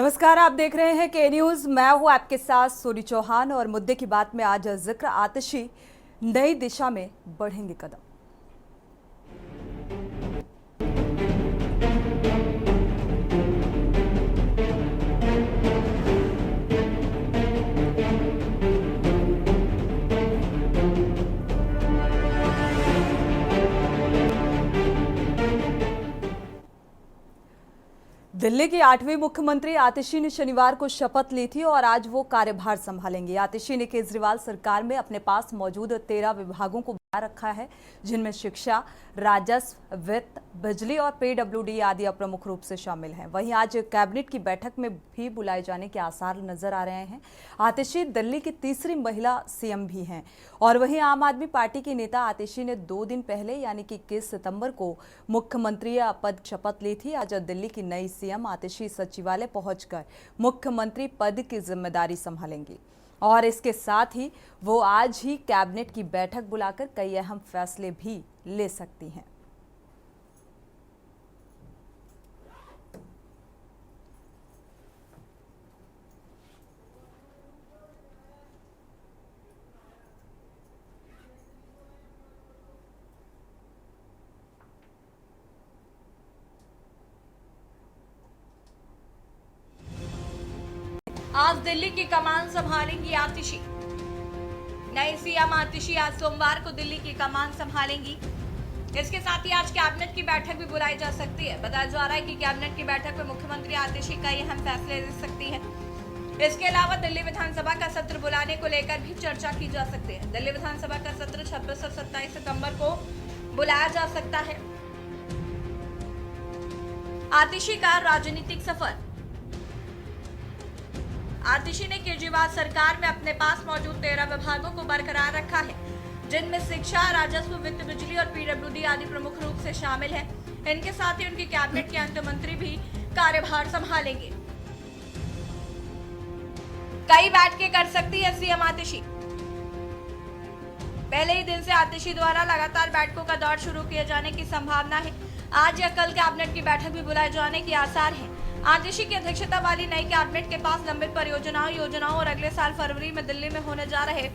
नमस्कार, आप देख रहे हैं के न्यूज। मैं हूं आपके साथ सूरी चौहान और मुद्दे की बात में आज जिक्र आतिशी नई दिशा में बढ़ेंगे कदम। दिल्ली की 8वीं मुख्यमंत्री आतिशी ने शनिवार को शपथ ली थी और आज वो कार्यभार संभालेंगी। आतिशी ने केजरीवाल सरकार में अपने पास मौजूद 13 विभागों को बनाए रखा है, जिनमें शिक्षा, राजस्व, वित्त, बिजली और पीडब्ल्यूडी आदि प्रमुख रूप से शामिल हैं। वहीं आज कैबिनेट की बैठक में भी बुलाए जाने के आसार नजर आ रहे हैं। आतिशी दिल्ली की तीसरी महिला सीएम भी हैं और वहीं आम आदमी पार्टी की नेता आतिशी ने 2 दिन पहले यानी कि 21 सितंबर को मुख्यमंत्री पद शपथ ली थी। आज दिल्ली की नई सीएम आतिशी सचिवालय पहुंचकर मुख्यमंत्री पद की जिम्मेदारी संभालेंगी और इसके साथ ही वो आज ही कैबिनेट की बैठक बुलाकर कई अहम फैसले भी ले सकती हैं। आज दिल्ली की कमान संभालेंगी आतिशी। नई सीएम आतिशी आज सोमवार को दिल्ली की कमान संभालेंगी। इसके साथ ही आज कैबिनेट की बैठक भी बुलाई जा सकती है। बताया जा रहा है कि कैबिनेट की बैठक में मुख्यमंत्री आतिशी कई अहम फैसले ले सकती है। इसके अलावा दिल्ली विधानसभा का सत्र बुलाने को लेकर भी चर्चा की जा सकती है। दिल्ली विधानसभा का सत्र 26 और 27 सितंबर को बुलाया जा सकता है। आतिशी का राजनीतिक सफर। आतिशी ने केजरीवाल सरकार में अपने पास मौजूद 13 विभागों को बरकरार रखा है, जिनमें शिक्षा, राजस्व, वित्त, बिजली और पीडब्ल्यूडी आदि प्रमुख रूप से शामिल हैं। इनके साथ ही उनकी कैबिनेट के अंत मंत्री भी कार्यभार संभालेंगे। कई बैठकें कर सकती है सीएम आतिशी। पहले ही दिन से आतिशी द्वारा लगातार बैठकों का दौर शुरू किए जाने की संभावना है। आज या कल कैबिनेट की बैठक भी बुलाए जाने के आसार हैं। आतिशी की अध्यक्षता वाली नई कैबिनेट के पास लंबित योजनाओं और अगले साल फरवरी में दिल्ली में होने जा रहे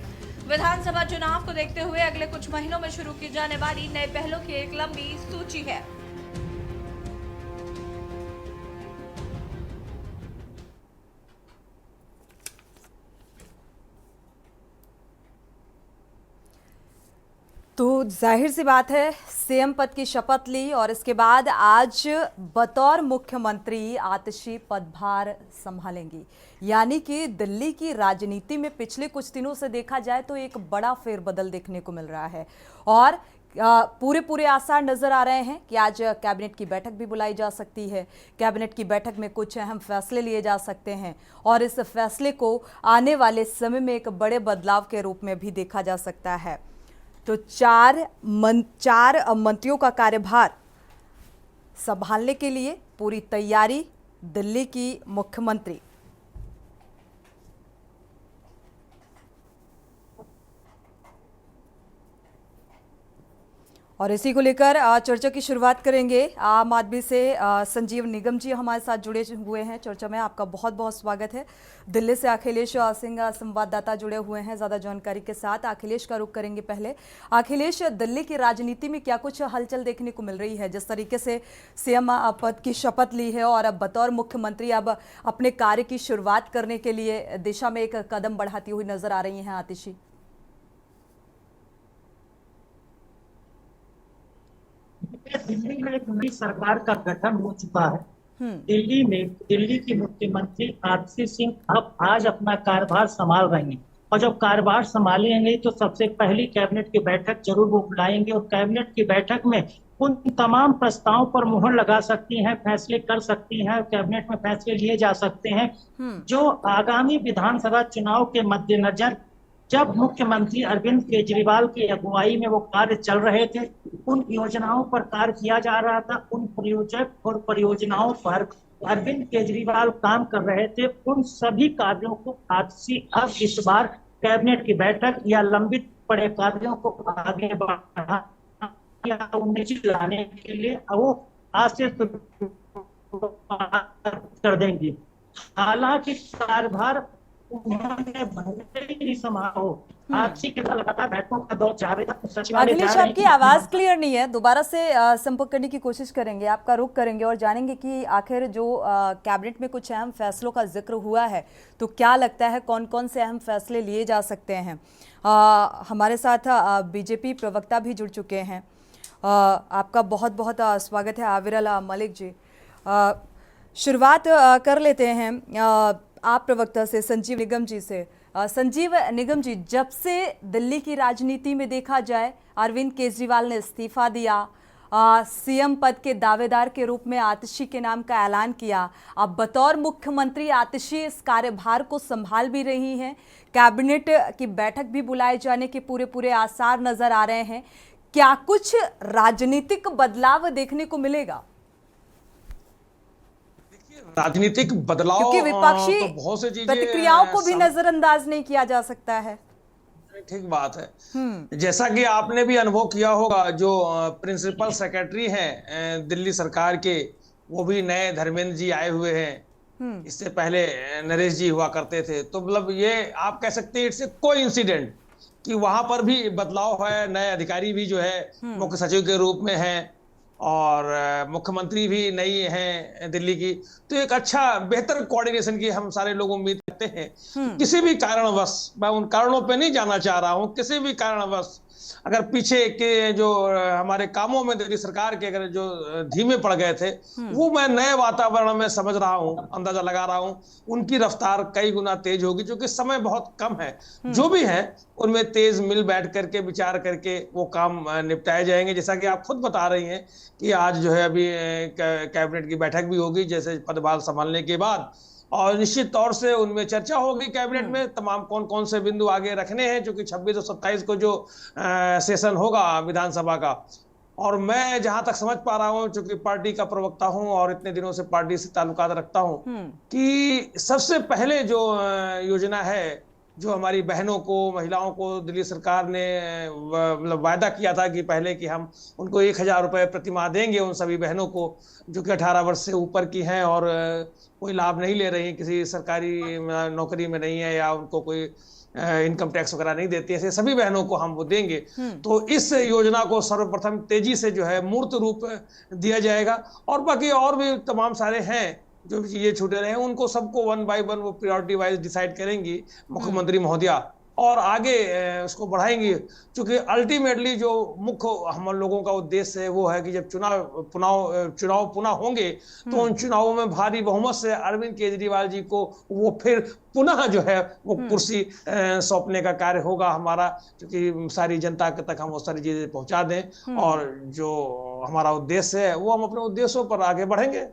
विधानसभा चुनाव को देखते हुए अगले कुछ महीनों में शुरू की जाने वाली नए पहलों की एक लंबी सूची है। तो जाहिर सी बात है, सीएम पद की शपथ ली और इसके बाद आज बतौर मुख्यमंत्री आतिशी पदभार संभालेंगी। यानी कि दिल्ली की राजनीति में पिछले कुछ दिनों से देखा जाए तो एक बड़ा फेरबदल देखने को मिल रहा है और पूरे आसार नजर आ रहे हैं कि आज कैबिनेट की बैठक भी बुलाई जा सकती है। कैबिनेट की बैठक में कुछ अहम फैसले लिए जा सकते हैं और इस फैसले को आने वाले समय में एक बड़े बदलाव के रूप में भी देखा जा सकता है। तो चार मंत्रियों का कार्यभार संभालने के लिए पूरी तैयारी दिल्ली की मुख्यमंत्री। और इसी को लेकर चर्चा की शुरुआत करेंगे। आम आदमी से संजीव निगम जी हमारे साथ जुड़े हुए हैं चर्चा में। आपका बहुत बहुत स्वागत है। दिल्ली से अखिलेश सिंह संवाददाता जुड़े हुए हैं ज़्यादा जानकारी के साथ। अखिलेश का रुख करेंगे पहले। अखिलेश, दिल्ली की राजनीति में क्या कुछ हलचल देखने को मिल रही है? जिस तरीके से सीएम पद की शपथ ली है और अब बतौर मुख्यमंत्री अब अपने कार्य की शुरुआत करने के लिए दिशा में एक कदम बढ़ाती हुई नजर आ रही हैं आतिशी। दिल्ली में एक नई सरकार का गठन हो चुका है। दिल्ली की मुख्यमंत्री आतिशी सिंह अब आज अपना कार्यभार संभाल रही हैं और जब कार्यभार संभालेंगे तो सबसे पहली कैबिनेट की बैठक जरूर वो बुलाएंगे और कैबिनेट की बैठक में उन तमाम प्रस्तावों पर मुहर लगा सकती हैं, फैसले कर सकती हैं, कैबिनेट में फैसले लिए जा सकते हैं जो आगामी विधानसभा चुनाव के मद्देनजर जब मुख्यमंत्री अरविंद केजरीवाल की अगुवाई में वो कार्य चल रहे थे, उन योजनाओं पर कार्य किया जा रहा था, उन प्रोजेक्ट और परियोजनाओं पर अरविंद केजरीवाल काम कर रहे थे, उन सभी कार्यों को आतिशी अब इस बार कैबिनेट की बैठक या लंबित पड़े कार्यों को आगे बढ़ाने या उन्हें लाने के लिए वो आज से कर देंगी। हालांकि कार्यभार उन्होंने भले ही नहीं संभाला हो, आपसी के साथ लगातार बैठकों का दौर जारी था, सचिवालय जा अखिलेश, रही आपकी थी। आवाज क्लियर नहीं है, दोबारा से संपर्क करने की कोशिश करेंगे, आपका रुख करेंगे और जानेंगे कि आखिर जो कैबिनेट में कुछ अहम फैसलों का जिक्र हुआ है तो क्या लगता है कौन कौन से अहम फैसले लिए जा सकते हैं। हमारे साथ बीजेपी प्रवक्ता भी जुड़ चुके हैं। आपका बहुत बहुत स्वागत है आविरल मलिक जी। शुरुआत कर लेते हैं आप प्रवक्ता से, संजीव निगम जी से। संजीव निगम जी, जब से दिल्ली की राजनीति में देखा जाए अरविंद केजरीवाल ने इस्तीफा दिया, सीएम पद के दावेदार के रूप में आतिशी के नाम का ऐलान किया, अब बतौर मुख्यमंत्री आतिशी इस कार्यभार को संभाल भी रही हैं, कैबिनेट की बैठक भी बुलाए जाने के पूरे आसार नजर आ रहे हैं, क्या कुछ राजनीतिक बदलाव देखने को मिलेगा? राजनीतिक बदलाव क्योंकि विपक्षी तो बहुत से चीजें प्रतिक्रियाओं को भी नजरअंदाज नहीं किया जा सकता है। ठीक बात है। जैसा कि आपने भी अनुभव किया होगा, जो प्रिंसिपल सेक्रेटरी हैं दिल्ली सरकार के, वो भी नए धर्मेंद्र जी आए हुए हैं। इससे पहले नरेश जी हुआ करते थे। तो मतलब ये आप कह सकते हैं इट्स ए कोइंसिडेंट कि वहां पर भी बदलाव है। नए अधिकारी भी जो है मुख्य सचिव के रूप में हैं और मुख्यमंत्री भी नई हैं दिल्ली की। तो एक अच्छा बेहतर कोऑर्डिनेशन की हम सारे लोग उम्मीद करते हैं। किसी भी कारणवश, मैं उन कारणों पे नहीं जाना चाह रहा हूं, किसी भी कारणवश अगर पीछे के जो हमारे कामों में दिल्ली सरकार के अगर जो धीमे पड़ गए थे, वो मैं नए वातावरण में समझ रहा हूं, अंदाजा लगा रहा हूं, उनकी रफ्तार कई गुना तेज होगी, क्योंकि समय बहुत कम है। जो भी है उनमें तेज मिल बैठ करके विचार करके वो काम निपटाए जाएंगे। जैसा कि आप खुद बता रही हैं कि आज जो है अभी कैबिनेट की बैठक भी होगी जैसे पदभार संभालने के बाद, और निश्चित तौर से उनमें चर्चा होगी कैबिनेट में तमाम कौन कौन से बिंदु आगे रखने हैं, क्योंकि 26 और 27 को जो सेशन होगा विधानसभा का। और मैं जहां तक समझ पा रहा हूं, चूंकि पार्टी का प्रवक्ता हूं और इतने दिनों से पार्टी से ताल्लुकात रखता हूं, कि सबसे पहले जो योजना है, जो हमारी बहनों को, महिलाओं को दिल्ली सरकार ने मतलब वायदा किया था कि पहले कि हम उनको 1000 रुपए प्रति माह देंगे, उन सभी बहनों को जो कि 18 वर्ष से ऊपर की हैं और कोई लाभ नहीं ले रही, किसी सरकारी नौकरी में नहीं है या उनको कोई इनकम टैक्स वगैरह नहीं देती है, ऐसे सभी बहनों को हम वो देंगे। तो इस योजना को सर्वप्रथम तेजी से जो है मूर्त रूप दिया जाएगा। और बाकी और भी तमाम सारे हैं जो चीजें छूटे रहे हैं, उनको सबको 1 बाय 1 वो प्रायोरिटी वाइज डिसाइड करेंगी मुख्यमंत्री महोदया और आगे उसको बढ़ाएंगी। क्योंकि अल्टीमेटली जो मुख्य हम लोगों का उद्देश्य है वो है कि जब चुनाव पुनः होंगे तो उन चुनावों में भारी बहुमत से अरविंद केजरीवाल जी को वो फिर पुनः जो है वो कुर्सी सौंपने का कार्य होगा हमारा, क्योंकि सारी जनता तक हम वो सारी चीजें पहुंचा दें और जो हमारा उद्देश्य है वो हम अपने उद्देश्यों पर आगे बढ़ेंगे।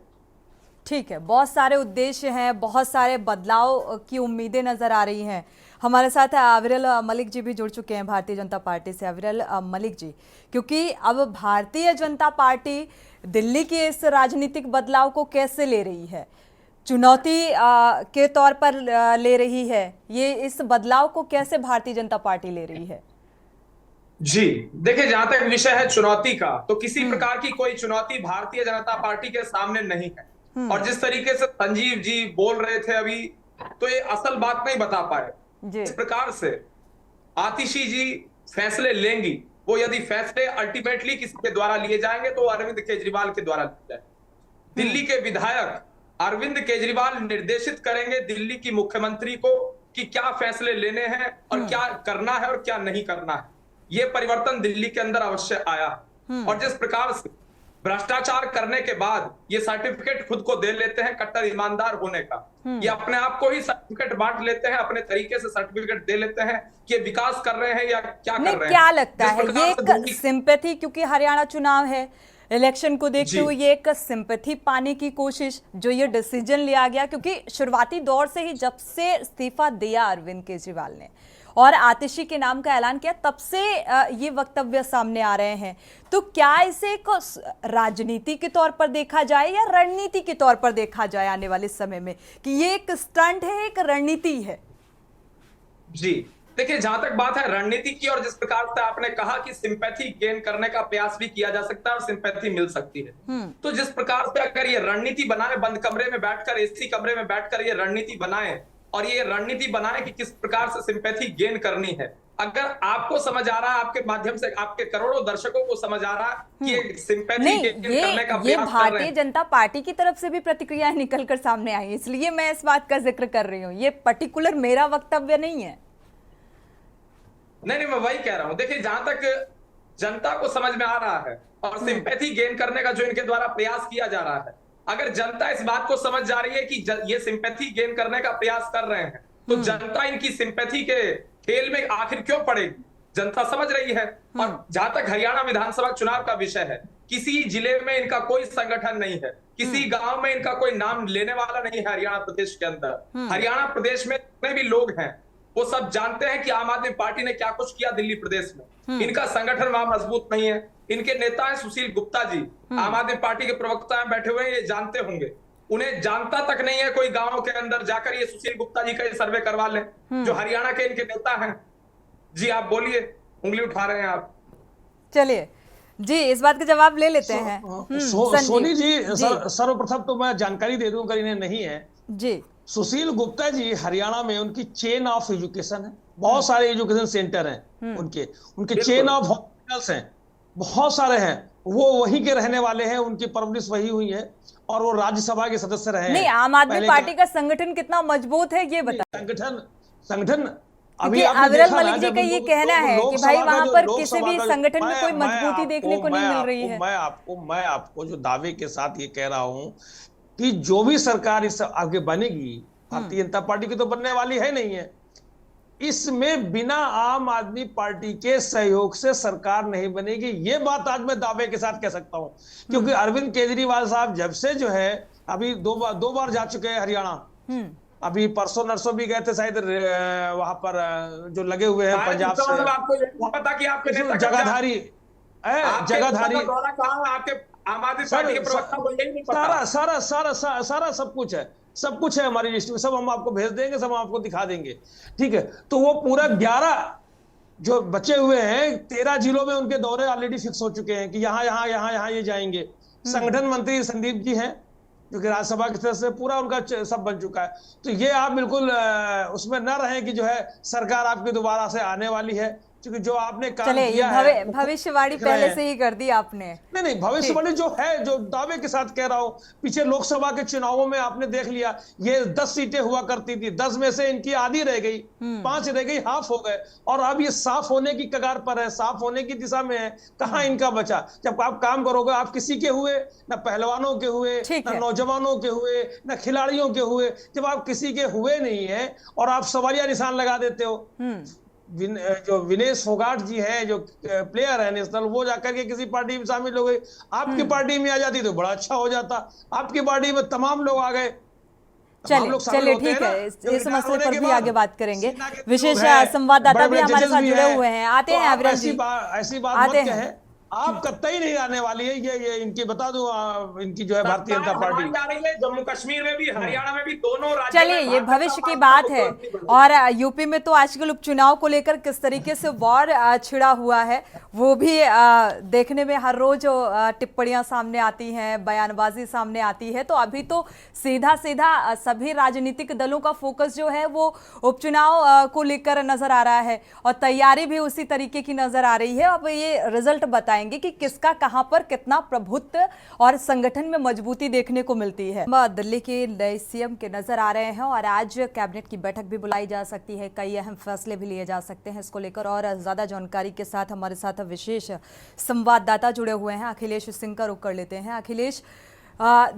ठीक है, बहुत सारे उद्देश्य हैं, बहुत सारे बदलाव की उम्मीदें नजर आ रही हैं। हमारे साथ आविरल मलिक जी भी जुड़ चुके हैं भारतीय जनता पार्टी से। आविरल मलिक जी, क्योंकि अब भारतीय जनता पार्टी दिल्ली के इस राजनीतिक बदलाव को कैसे ले रही है, चुनौती के तौर पर ले रही है, ये इस बदलाव को कैसे भारतीय जनता पार्टी ले रही है? जी देखिए, जहां तक विषय है चुनौती का, तो किसी प्रकार की कोई चुनौती भारतीय जनता पार्टी के सामने नहीं है। और जिस तरीके से संजीव जी बोल रहे थे अभी, तो ये असल बात नहीं बता पाए। इस प्रकार से आतिशी जी फैसले लेंगी, वो यदि फैसले अल्टीमेटली किसी के द्वारा लिए जाएंगे तो अरविंद केजरीवाल के द्वारा लिए जाएंगे। दिल्ली के विधायक अरविंद केजरीवाल निर्देशित करेंगे दिल्ली की मुख्यमंत्री को कि क्या फैसले लेने हैं और क्या करना है और क्या नहीं करना है। ये परिवर्तन दिल्ली के अंदर अवश्य आया। और जिस प्रकार से भ्रष्टाचार करने के बाद ये सर्टिफिकेट खुद को दे लेते हैं कट्टर ईमानदार होने का, ये अपने आप को ही सर्टिफिकेट बांट लेते हैं, अपने तरीके से सर्टिफिकेट दे लेते हैं कि विकास कर रहे हैं या क्या कर रहे हैं। क्या लगता है ये एक सिंपैथी, क्योंकि हरियाणा चुनाव है, इलेक्शन को देखते हुए ये एक सिंपैथी पाने की कोशिश, जो ये डिसीजन लिया गया, क्योंकि शुरुआती दौर से ही जब से इस्तीफा दिया अरविंद केजरीवाल ने और आतिशी के नाम का ऐलान किया, तब से ये वक्तव्य सामने आ रहे हैं। तो क्या इसे एक राजनीति के तौर पर देखा जाए या रणनीति के तौर पर देखा जाए आने वाले समय में, कि ये एक स्टंट है, एक रणनीति है? जी देखिए, जहां तक बात है रणनीति की, और जिस प्रकार से आपने कहा कि सिंपैथी गेन करने का प्रयास भी किया जा सकता है और सिंपैथी मिल सकती है, तो जिस प्रकार से अगर ये रणनीति बनाए, बंद कमरे में बैठकर, एसी कमरे में बैठकर ये रणनीति बनाए, और ये रणनीति बनाए कि किस प्रकार से सिंपैथी गेन करनी है, अगर आपको समझ आ रहा है, आपके माध्यम से आपके करोड़ों दर्शकों को समझ आ रहा है कि ये सिंपैथी नहीं, गेन करने का ये प्रयास कर रहे भारतीय हैं। जनता पार्टी की तरफ से भी प्रतिक्रियाएं निकल कर सामने आई, इसलिए मैं इस बात का जिक्र कर रही हूँ। ये पर्टिकुलर मेरा वक्तव्य नहीं है। नहीं, मैं वही कह रहा हूं। देखिए, जहां तक जनता को समझ में आ रहा है और सिंपैथी गेन करने का जो इनके द्वारा प्रयास किया जा रहा है, अगर जनता इस बात को समझ जा रही है कि ये सिंपैथी गेन करने का प्रयास कर रहे हैं, तो जनता इनकी सिंपैथी के खेल में आखिर क्यों पड़ेगी? जनता समझ रही है। और जहां तक हरियाणा विधानसभा चुनाव का विषय है, किसी जिले में इनका कोई संगठन नहीं है, किसी गांव में इनका कोई नाम लेने वाला नहीं है। हरियाणा प्रदेश के अंदर, हरियाणा प्रदेश में जितने भी लोग हैं वो सब जानते हैं कि आम आदमी पार्टी ने क्या कुछ किया दिल्ली प्रदेश में। इनका संगठन वहां मजबूत नहीं है। इनके नेता हैं सुशील गुप्ता जी, आम आदमी पार्टी के प्रवक्ता हैं, बैठे हुए हैं, ये जानते होंगे। उन्हें जानता तक नहीं है कोई गांव के अंदर जाकर ये सुशील गुप्ता जी का ये सर्वे करवा लें, जो हरियाणा के इनके नेता हैं। जी आप बोलिए, उंगली उठा रहे हैं आप। चलिए जी, इस बात का जवाब ले लेते हैं। सोनी जी, सर्वप्रथम तो मैं जानकारी दे दूं अगर इन्हें नहीं है जी। सुशील गुप्ता जी हरियाणा में उनकी चेन ऑफ एजुकेशन है, बहुत सारे एजुकेशन सेंटर हैं उनके चेन ऑफ हॉस्पिटल्स हैं, बहुत सारे हैं। वो वहीं के रहने वाले हैं, उनकी परवरिश वही हुई है और वो राज्यसभा के सदस्य रहे हैं। नहीं, आम आदमी पार्टी का संगठन कितना मजबूत है ये बताइए। संगठन क्योंकि अविरल मलिक जी का ये कहना है कि भाई वहां पर किसी भी संगठन में कोई मजबूती देखने को नहीं मिल रही है। मैं आपको जो दावे के साथ ये कह रहा हूं कि जो भी सरकार इस आगे बनेगी, भारतीय जनता पार्टी की तो बनने वाली है नहीं है, इसमें बिना आम आदमी पार्टी के सहयोग से सरकार नहीं बनेगी। ये बात आज मैं दावे के साथ कह सकता हूं, क्योंकि अरविंद केजरीवाल साहब जब से जो है अभी दो बार जा चुके हैं हरियाणा, अभी परसों नरसों भी गए थे शायद वहां पर जो लगे हुए हैं पंजाब से, आपको पता कि आपके नेता जगाधारी आपके आम आदमी पार्टी के प्रवक्ता को यही नहीं पता। सारा सब कुछ है हमारी लिस्ट में, सब हम आपको भेज देंगे, सब हम आपको दिखा देंगे। ठीक है, तो वो पूरा 11 जो बचे हुए हैं 13 जिलों में उनके दौरे ऑलरेडी फिक्स हो चुके हैं कि यहाँ ये जाएंगे। संगठन मंत्री संदीप जी हैं जो कि राज्यसभा की तरफ से पूरा उनका सब बन चुका है। तो ये आप बिल्कुल उसमें न रहें कि जो है सरकार आपकी दोबारा से आने वाली है, क्योंकि जो आपने काम किया है भविष्यवाणी पहले से ही कर दी आपने। नहीं, भविष्यवाणी जो है, जो दावे के साथ कह रहा हूं, पीछे लोकसभा के चुनावों में आपने देख लिया, ये 10 सीटें हुआ करती थी, 10 में से इनकी आधी रह गई, 5 रह गई, हाफ हो गए, और अब ये साफ होने की कगार पर है, साफ होने की दिशा में है। कहां इनका बचा? जब आप काम करोगे, आप किसी के हुए, न पहलवानों के हुए, न नौजवानों के हुए, न खिलाड़ियों के हुए। जब आप किसी के हुए नहीं है और आप सवालिया निशान लगा देते हो, जो विनेश फोगाट जी हैं, जो प्लेयर है नेशनल, वो जाकर के किसी पार्टी में शामिल हो गए, आपकी पार्टी में आ जाती तो बड़ा अच्छा हो जाता। आपकी पार्टी में तमाम लोग आ गए। चलिए ठीक है, इस मसले पर भी आगे बात करेंगे। विशेष संवाददाता भी हमारे साथ जुड़े हुए हैं, आते हैं अविरल जी। ऐसी बात मत कहें, आप कतई नहीं आने वाली है। ये इनकी बता दूं, इनकी जो है भारतीय जनता पार्टी आ रही है, जम्मू कश्मीर में भी, हरियाणा में भी, दोनों राज्यों चलिए ये भविष्य की बात है। और यूपी में तो आजकल उपचुनाव को लेकर किस तरीके से वॉर छिड़ा हुआ है, वो भी देखने में हर रोज टिप्पणियां सामने आती हैं, बयानबाजी सामने आती है। तो अभी तो सीधा सभी राजनीतिक दलों का फोकस जो है वो उपचुनाव को लेकर नजर आ रहा है, और तैयारी भी उसी तरीके की नजर आ रही है। अब ये रिजल्ट बताएंगे कि किसका कहां पर कितना प्रभुत्व और संगठन में मजबूती देखने को मिलती है। दिल्ली के नए सीएम के नजर आ रहे हैं और आज कैबिनेट की बैठक भी बुलाई जा सकती है, कई अहम फैसले भी लिए जा सकते हैं। इसको लेकर और ज्यादा जानकारी के साथ हमारे साथ विशेष संवाददाता जुड़े हुए हैं, अखिलेश सिंह का रुख कर लेते हैं। अखिलेश,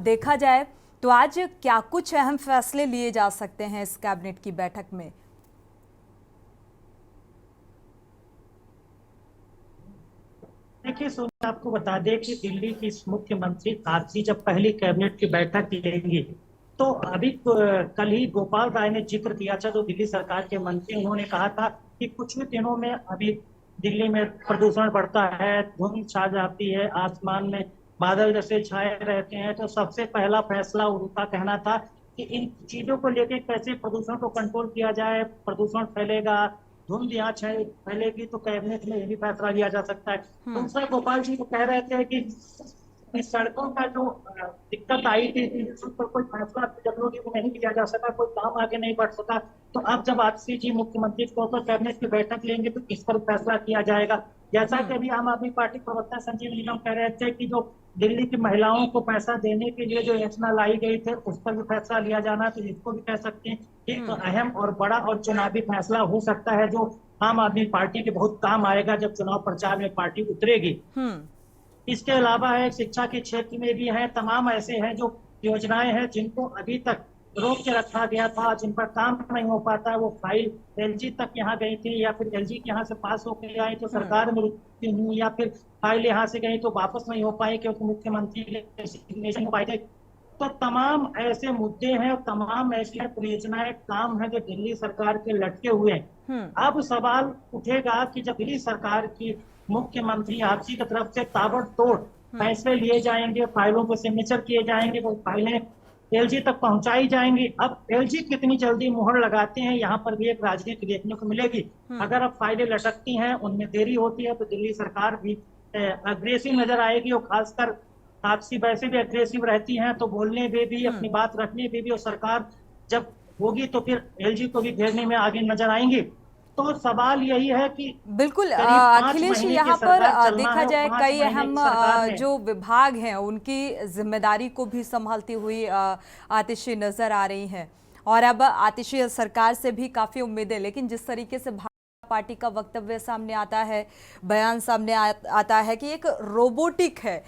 देखा जाए तो आज क्या कुछ अहम फैसले लिए जा सकते हैं इस कैबिनेट की बैठक में? देखिए सोनिया, आपको बता दें कि दिल्ली की मुख्यमंत्री आरसी जब पहली कैबिनेट की बैठक लेंगी, तो अभी कल ही गोपाल राय ने जिक्र किया था, जो दिल्ली सरकार के मंत्री, उन्होंने कहा था कि कुछ ही दिनों में अभी दिल्ली में प्रदूषण बढ़ता है, धुंध छा जाती है, आसमान में बादल जैसे छाए रहते हैं, तो सबसे पहला फैसला उनका कहना था कि इन चीजों को लेकर कैसे प्रदूषण को कंट्रोल किया जाए, प्रदूषण फैलेगा धुंध यहाँ फैलेगी तो कैबिनेट में ये भी फैसला लिया जा सकता है। दूसरा, गोपाल जी तो कह रहे थे कि इस सड़कों का जो दिक्कत आई थी उस पर कोई फैसला जरूरी नहीं लिया जा सका, कोई काम आगे नहीं बढ़ सका, तो अब जब आतिशी जी मुख्यमंत्री के तौर पर कैबिनेट की बैठक लेंगे तो इस पर फैसला किया जाएगा। जैसा कि अभी आम आदमी पार्टी प्रवक्ता संजीव निगम कह रहे थे कि जो दिल्ली की महिलाओं को पैसा देने के लिए जो योजना लाई गई थी उस पर भी फैसला लिया जाना, तो इसको भी कह सकते हैं एक अहम और बड़ा और चुनावी फैसला हो सकता है जो आम आदमी पार्टी के बहुत काम आएगा जब चुनाव प्रचार में पार्टी उतरेगी। इसके अलावा है शिक्षा के क्षेत्र में भी है, तमाम ऐसे हैं जो योजनाएं हैं जिनको अभी तक रोक के रखा गया था, जिन पर काम नहीं हो पाता, वो फाइल एलजी तक यहाँ गई थी या फिर एलजी के यहाँ से पास होकर आई तो सरकार में रुकती हुई, या फिर फाइल यहाँ से गई तो वापस नहीं हो पाई क्योंकि मुख्यमंत्री सिग्नेचर हो पाए थे। तो तमाम ऐसे मुद्दे हैं और तमाम ऐसी परियोजनाएं काम है जो दिल्ली सरकार के लटके हुए हैं। अब सवाल उठेगा कि जब दिल्ली सरकार की मुख्यमंत्री आपसी की तरफ से ताबड़तोड़ फैसले लिए जाएंगे, फाइलों को सिग्नेचर किए जाएंगे, वो फाइलें एलजी तक पहुंचाई जाएंगी। अब एलजी कितनी जल्दी मुहर लगाते हैं यहाँ पर भी एक राजनीति देखने को मिलेगी। अगर अब फाइलें लटकती हैं, उनमें देरी होती है तो दिल्ली सरकार भी अग्रेसिव नजर आएगी और खासकर आपसी वैसे भी अग्रेसिव रहती हैं तो बोलने में भी अपनी बात रखने में भी, और सरकार जब होगी तो फिर एलजी को भी घेरने में आगे नजर आएंगी। तो सवाल यही है कि बिल्कुल करीब 5 अखिलेश, महीने की यहाँ सरकार पर चलना देखा है और जाए 5 कई महीने की अहम सरकार में जो विभाग हैं उनकी जिम्मेदारी को भी संभालती हुई आतिशी नजर आ रही हैं और अब आतिशी सरकार से भी काफी उम्मीदें, लेकिन जिस तरीके से पार्टी का वक्तव्य सामने आता है, बयान सामने आता है कि एक रोबोटिक है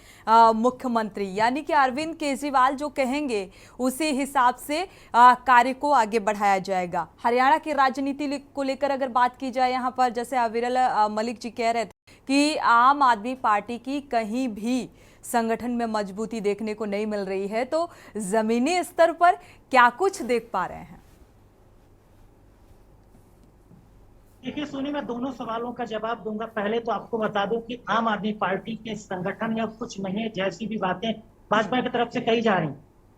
मुख्यमंत्री, यानी कि अरविंद केजरीवाल जो कहेंगे उसी हिसाब से कार्य को आगे बढ़ाया जाएगा। हरियाणा की राजनीति को लेकर अगर बात की जाए, यहाँ पर जैसे अविरल मलिक जी कह रहे थे कि आम आदमी पार्टी की कहीं भी संगठन में मजबूती देखने को नहीं मिल रही है, तो जमीनी स्तर पर क्या कुछ देख पा रहे हैं? देखिए सुनिए, मैं दोनों सवालों का जवाब दूंगा। पहले तो आपको बता दूं कि आम आदमी पार्टी के संगठन या कुछ नहीं है जैसी भी बातें भाजपा की तरफ से कही जा रही।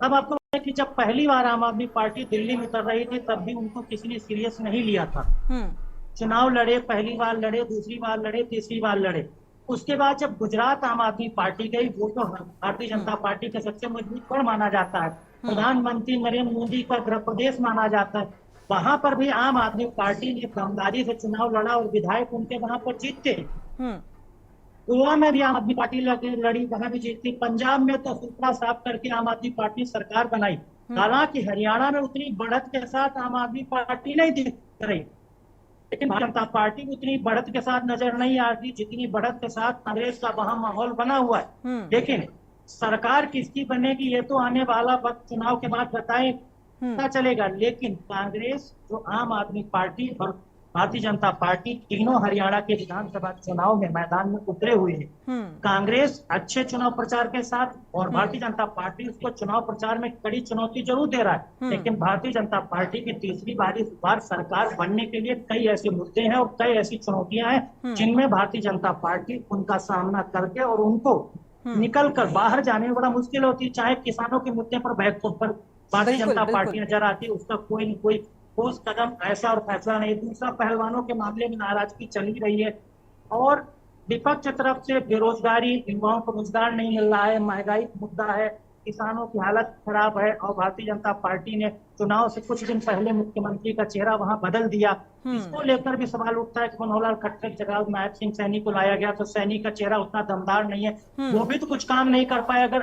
अब आपको पता है कि जब पहली बार आम आदमी पार्टी दिल्ली में उतर रही थी तब भी उनको किसी ने सीरियस नहीं लिया था। चुनाव लड़े, पहली बार लड़े, दूसरी बार लड़े, तीसरी बार लड़े। उसके बाद जब गुजरात आम आदमी पार्टी गई, वो तो भारतीय जनता पार्टी का सबसे मजबूत कड़ माना जाता है, प्रधानमंत्री नरेंद्र मोदी का गृह प्रदेश माना जाता है, वहां पर भी आम आदमी पार्टी ने दमदारी से चुनाव लड़ा और विधायक उनके वहां पर जीतते। गोवा में भी आम आदमी पार्टी लड़ी, वहां भी जीती। पंजाब में तो सूत्रा साफ करके आम आदमी पार्टी सरकार बनाई। हालांकि हरियाणा में उतनी बढ़त के साथ आम आदमी पार्टी नहीं दिख रही, लेकिन भारतीय जनता पार्टी उतनी बढ़त के साथ नजर नहीं आती जितनी बढ़त के साथ कांग्रेस का वहां माहौल बना हुआ है। लेकिन सरकार किसकी बनेगी ये तो आने वाला वक्त चुनाव के बाद बताए पता चलेगा। लेकिन कांग्रेस, जो आम आदमी पार्टी और भारतीय जनता पार्टी तीनों हरियाणा के विधानसभा चुनाव में मैदान में उतरे हुए हैं। कांग्रेस अच्छे चुनाव प्रचार के साथ और भारतीय जनता पार्टी उसको चुनाव प्रचार में कड़ी चुनौती जरूर दे रहा है, लेकिन भारतीय जनता पार्टी की तीसरी बार सरकार बनने के लिए कई ऐसे मुद्दे हैं और कई ऐसी चुनौतियां हैं जिनमें भारतीय जनता पार्टी उनका सामना करके और उनको निकल कर बाहर जाने में बड़ा मुश्किल होती है। चाहे किसानों के मुद्दे पर बैकफुट पर भारतीय जनता पार्टी नजर आती है, उसका कोई न कोई ठोस कदम ऐसा और फैसला नहीं। दूसरा, पहलवानों के मामले में नाराजगी चली रही है और विपक्ष की तरफ से बेरोजगारी, युवाओं को रोजगार नहीं मिल रहा है, महंगाई मुद्दा है, किसानों की हालत खराब है और भारतीय जनता पार्टी ने चुनाव से कुछ दिन पहले मुख्यमंत्री का चेहरा वहां बदल दिया। इसको लेकर भी सवाल उठता है कि मनोहर खट्टर की जगह नायब सिंह सैनी को लाया गया तो सैनी का चेहरा उतना दमदार नहीं है, वो भी तो कुछ काम नहीं कर पाए। अगर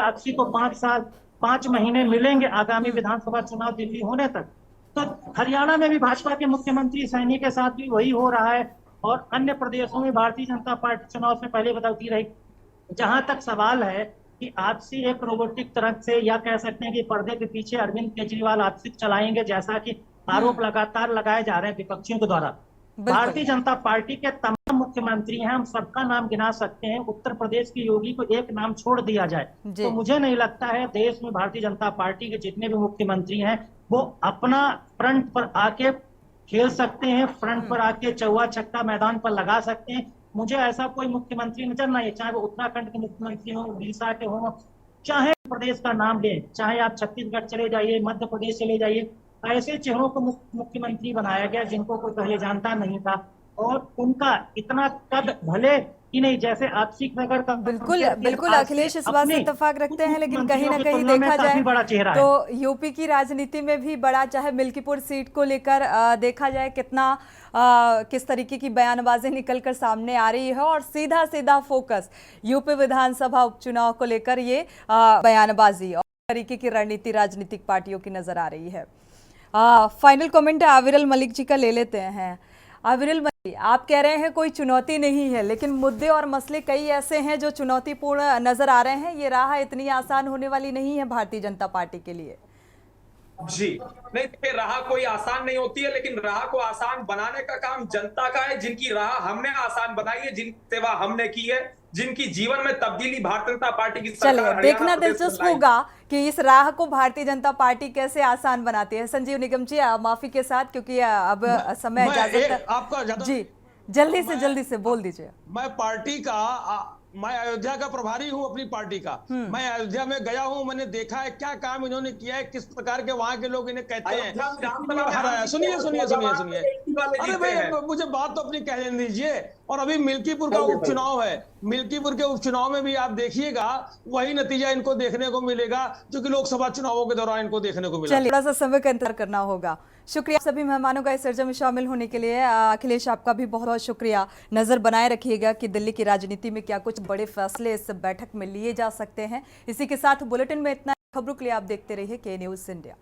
आतिशी को 5 महीने मिलेंगे आगामी विधानसभा चुनाव दिल्ली होने तक, तो हरियाणा में भी भाजपा के मुख्यमंत्री सैनी के साथ भी वही हो रहा है और अन्य प्रदेशों में भारतीय जनता पार्टी चुनाव से पहले बदलती रही। जहां तक सवाल है कि आतिशी एक रोबोटिक तरह से, या कह सकते हैं कि पर्दे के पीछे अरविंद केजरीवाल आतिशी चलाएंगे, जैसा कि आरोप लगातार लगाए जा रहे हैं विपक्षियों के द्वारा। भारतीय जनता पार्टी के तमाम मुख्यमंत्री हैं, हम सबका नाम गिना सकते हैं। उत्तर प्रदेश की योगी को एक नाम छोड़ दिया जाए तो मुझे नहीं लगता है देश में भारतीय जनता पार्टी के जितने भी मुख्यमंत्री हैं वो अपना फ्रंट पर आके खेल सकते हैं, फ्रंट पर आके चौवा छक्का मैदान पर लगा सकते हैं। मुझे ऐसा कोई मुख्यमंत्री नजर नहीं है, चाहे वो उत्तराखंड के मुख्यमंत्री हो, उड़ीसा के हो, चाहे प्रदेश का नाम लें, चाहे आप छत्तीसगढ़ चले जाइए, मध्य प्रदेश चले जाइए, ऐसे चेहरों को मुख्यमंत्री बनाया गया जिनको कोई पहले जानता नहीं था, और उनका इतना कद भले कि नहीं, जैसे आतिशी नगर का बिल्कुल बिल्कुल अखिलेश इस बात से इत्तेफाक रखते हैं, लेकिन कहीं ना कहीं देखा जाए बड़ा चेहरा है। तो यूपी की राजनीति में भी बड़ा, चाहे मिल्कीपुर सीट को लेकर देखा जाए कितना किस तरीके की बयानबाजी निकलकर सामने आ रही है, और सीधा सीधा फोकस यूपी विधानसभा उपचुनाव को लेकर ये बयानबाजी और तरीके की रणनीति राजनीतिक पार्टियों की नजर आ रही है। फाइनल कमेंट आविरल मलिक जी का ले लेते हैं। आविरल मलिक, आप कह रहे हैं कोई चुनौती नहीं है, लेकिन मुद्दे और मसले कई ऐसे हैं जो चुनौतीपूर्ण नजर आ रहे हैं। ये राह इतनी आसान होने वाली नहीं है भारतीय जनता पार्टी के लिए। जी नहीं, देखिए राह कोई आसान नहीं होती है, लेकिन राह को आसान बनाने का काम जनता का है। जिनकी राह हमने आसान बनाई है, जिनकी सेवा हमने की है, जिनकी जीवन में तब्दीली भारतीय जनता पार्टी की सरकार चलिए देखना दिलचस्प होगा कि इस राह को भारतीय जनता पार्टी कैसे आसान बनाती है। संजीव निगम जी, माफी के साथ, क्योंकि अब समय इजाजत आपका जी जल्दी से बोल दीजिए। मैं पार्टी का मैं अयोध्या का प्रभारी हूं अपनी पार्टी का। मैं अयोध्या में गया हूं, मैंने देखा है क्या काम इन्होंने किया है, किस प्रकार के वहां के लोग इन्हें कहते हैं। सुनिए अरे मुझे बात तो अपनी कहने दीजिए। और अभी मिल्कीपुर का उपचुनाव है, मिल्कीपुर के उपचुनाव में भी आप देखिएगा वही नतीजा इनको देखने को मिलेगा जो कि लोकसभा चुनावों के दौरान इनको देखने को मिला। चलिए थोड़ा सा समय का इंतजार करना होगा। शुक्रिया सभी मेहमानों का इस चर्चा में शामिल होने के लिए। अखिलेश, आपका भी बहुत बहुत शुक्रिया। नजर बनाए रखिएगा कि दिल्ली की राजनीति में क्या कुछ बड़े फैसले इस बैठक में लिए जा सकते हैं। इसी के साथ बुलेटिन में इतना। खबरों के लिए आप देखते रहिए के न्यूज़ इंडिया।